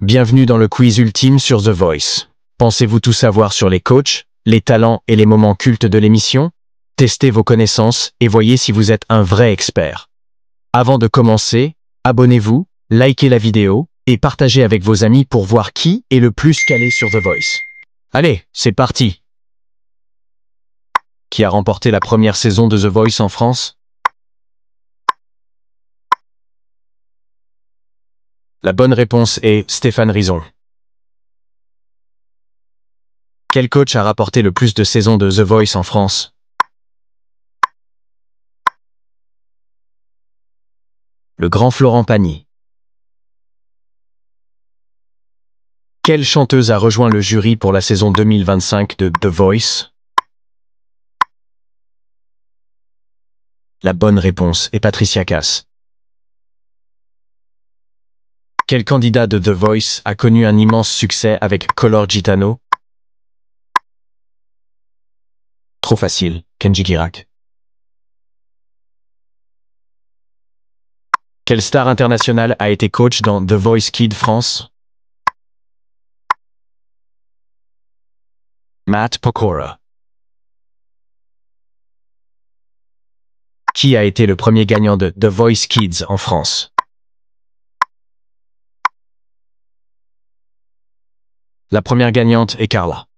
Bienvenue dans le quiz ultime sur The Voice. Pensez-vous tout savoir sur les coachs, les talents et les moments cultes de l'émission? Testez vos connaissances et voyez si vous êtes un vrai expert. Avant de commencer, abonnez-vous, likez la vidéo et partagez avec vos amis pour voir qui est le plus calé sur The Voice. Allez, c'est parti! Qui a remporté la première saison de The Voice en France? La bonne réponse est Stéphane Rizon. Quel coach a rapporté le plus de saisons de The Voice en France? Le grand Florent Pagny. Quelle chanteuse a rejoint le jury pour la saison 2025 de The Voice? La bonne réponse est Patricia Cass. Quel candidat de The Voice a connu un immense succès avec Color Gitano? Trop facile, Kenji Girac. Quelle star internationale a été coach dans The Voice Kids France? Matt Pokora. Qui a été le premier gagnant de The Voice Kids en France? La première gagnante est Carla.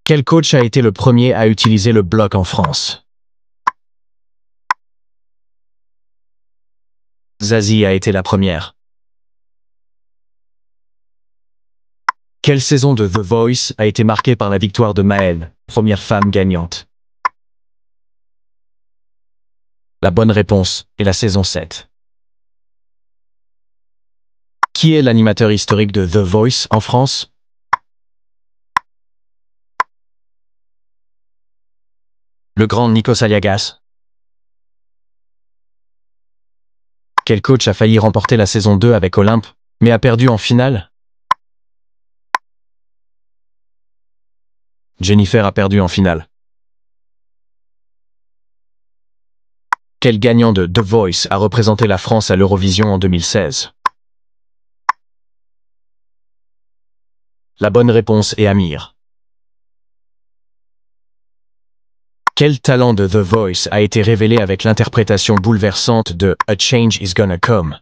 Quel coach a été le premier à utiliser le bloc en France? Zazie a été la première. Quelle saison de The Voice a été marquée par la victoire de Maëlle, première femme gagnante? La bonne réponse est la saison 7. Qui est l'animateur historique de The Voice en France? Le grand Nikos Aliagas. Quel coach a failli remporter la saison 2 avec Olympe, mais a perdu en finale? Jennifer a perdu en finale. Quel gagnant de The Voice a représenté la France à l'Eurovision en 2016? La bonne réponse est Amir. Quel talent de The Voice a été révélé avec l'interprétation bouleversante de A Change Is Gonna Come?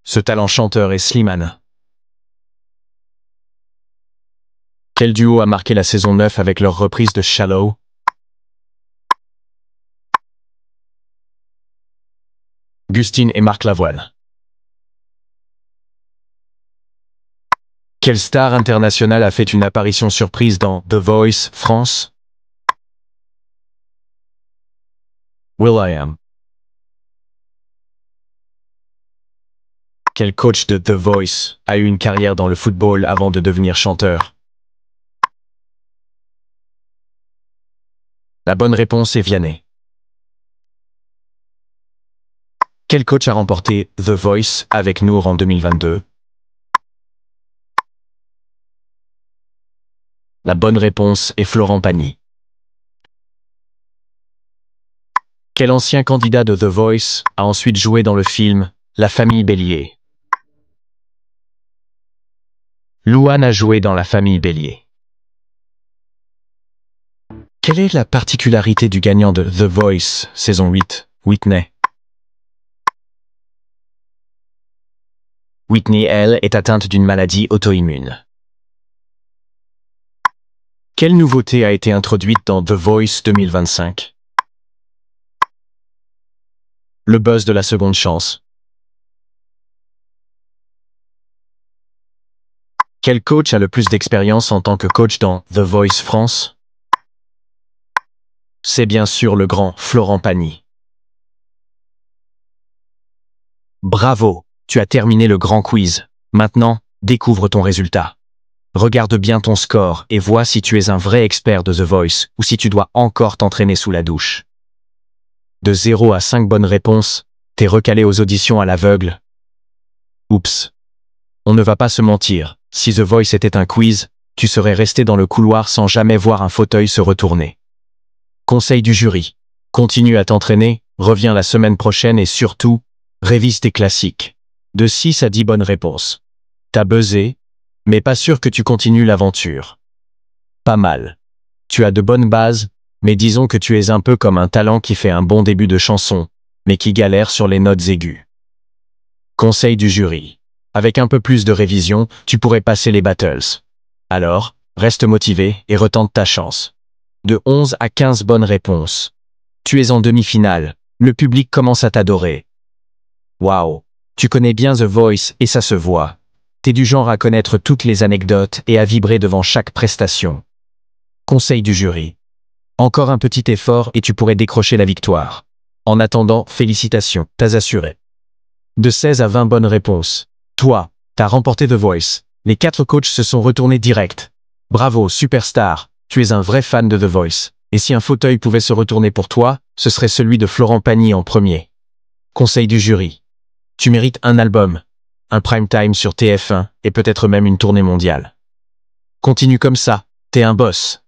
Ce talent chanteur est Slimane. Quel duo a marqué la saison 9 avec leur reprise de Shallow? Gustine et Marc Lavoine. Quelle star internationale a fait une apparition surprise dans The Voice France? will.i.am. Quel coach de The Voice a eu une carrière dans le football avant de devenir chanteur? La bonne réponse est Vianney. Quel coach a remporté The Voice avec Nour en 2022? La bonne réponse est Florent Pagny. Quel ancien candidat de The Voice a ensuite joué dans le film La famille Bélier? Louane a joué dans La famille Bélier. Quelle est la particularité du gagnant de The Voice saison 8, Whitney? Whitney, elle, est atteinte d'une maladie auto-immune. Quelle nouveauté a été introduite dans The Voice 2025? Le buzz de la seconde chance. Quel coach a le plus d'expérience en tant que coach dans The Voice France? C'est bien sûr le grand Florent Pagny. Bravo, tu as terminé le grand quiz. Maintenant, découvre ton résultat. Regarde bien ton score et vois si tu es un vrai expert de The Voice ou si tu dois encore t'entraîner sous la douche. De 0 à 5 bonnes réponses, t'es recalé aux auditions à l'aveugle. Oups. On ne va pas se mentir, si The Voice était un quiz, tu serais resté dans le couloir sans jamais voir un fauteuil se retourner. Conseil du jury. Continue à t'entraîner, reviens la semaine prochaine et surtout, Révise tes classiques. De 6 à 10 bonnes réponses. T'as buzzé, mais pas sûr que tu continues l'aventure. Pas mal. Tu as de bonnes bases, mais disons que tu es un peu comme un talent qui fait un bon début de chanson, mais qui galère sur les notes aiguës. Conseil du jury. Avec un peu plus de révision, tu pourrais passer les battles. Alors, reste motivé et retente ta chance. De 11 à 15 bonnes réponses. Tu es en demi-finale. Le public commence à t'adorer. Waouh, tu connais bien The Voice et ça se voit. T'es du genre à connaître toutes les anecdotes et à vibrer devant chaque prestation. Conseil du jury. Encore un petit effort et tu pourrais décrocher la victoire. En attendant, félicitations, t'as assuré. De 16 à 20 bonnes réponses. Toi, t'as remporté The Voice. Les 4 coachs se sont retournés direct. Bravo, superstar, tu es un vrai fan de The Voice. Et si un fauteuil pouvait se retourner pour toi, ce serait celui de Florent Pagny en premier. Conseil du jury. Tu mérites un album, un prime time sur TF1 et peut-être même une tournée mondiale. Continue comme ça, t'es un boss.